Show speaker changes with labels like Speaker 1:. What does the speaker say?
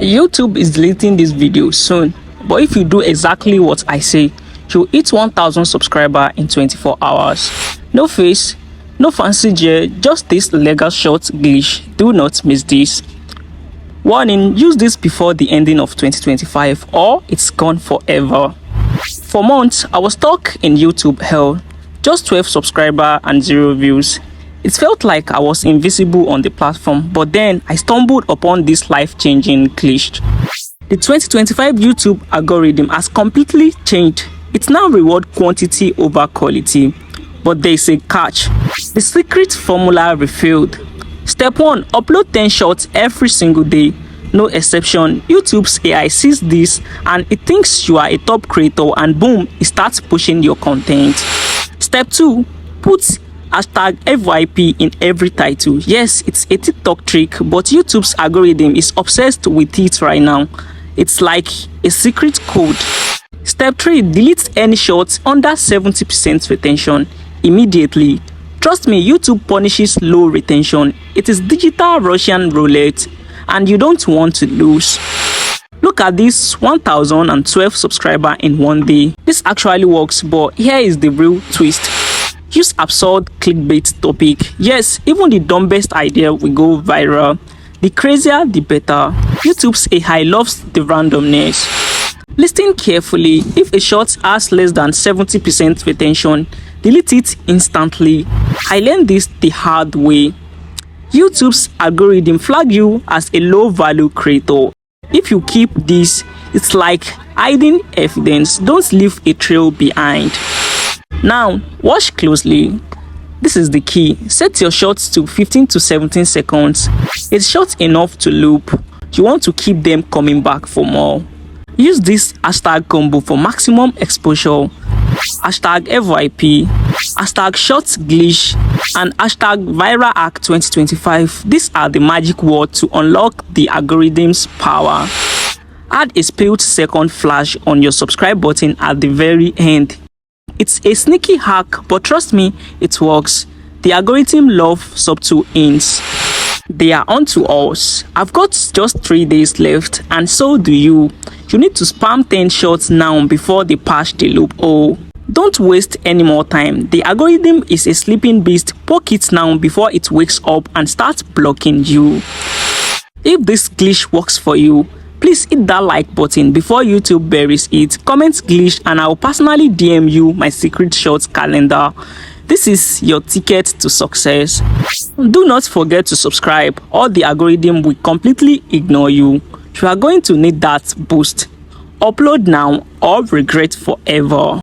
Speaker 1: YouTube is deleting this video soon, but if you do exactly what I say, you'll hit 1000 subscribers in 24 hours. No face, no fancy gear, just this legal short glitch. Do not miss this. Warning, use this before the ending of 2025 or it's gone forever. For months, I was stuck in YouTube hell. Just 12 subscribers and 0 views. It felt like I was invisible on the platform, but then I stumbled upon this life-changing glitch. The 2025 YouTube algorithm has completely changed. It now rewards quantity over quality. But there is a catch. The secret formula revealed. Step 1. Upload 10 shots every single day. No exception. YouTube's AI sees this and it thinks you are a top creator and boom, it starts pushing your content. Step 2. Put hashtag FYP in every title. Yes, it's a TikTok trick, but YouTube's algorithm is obsessed with it right now. It's like a secret code. Step 3. Delete any shots under 70% retention immediately. Trust me, YouTube punishes low retention. It is digital Russian roulette and you don't want to lose. Look at this 1012 subscribers in one day. This actually works, but here is the real twist. Use absurd clickbait topic. Yes, even the dumbest idea will go viral. The crazier, the better. YouTube's AI loves the randomness. Listen carefully. If a shot has less than 70% retention, delete it instantly. I learned this the hard way. YouTube's algorithm flag you as a low-value creator. If you keep this, it's like hiding evidence. Don't leave a trail behind. Now, watch closely. This is the key. Set your shots to 15 to 17 seconds. It's short enough to loop. You want to keep them coming back for more. Use this hashtag combo for maximum exposure. Hashtag FYP, hashtag short glitch, and hashtag viral hack 2025. These are the magic words to unlock the algorithm's power. Add a split second flash on your subscribe button at the very end. It's a sneaky hack, but trust me, it works. The algorithm loves subtle hints. They are onto us. I've got just 3 days left, and so do you. You need to spam 10 shots now before they patch the loophole. Don't waste any more time. The algorithm is a sleeping beast. Poke it now before it wakes up and starts blocking you. If this glitch works for you, please hit that like button before YouTube buries it. Comment glitch and I'll personally DM you my secret shots calendar. This is your ticket to success. Do not forget to subscribe or the algorithm will completely ignore you. You are going to need that boost. Upload now or regret forever.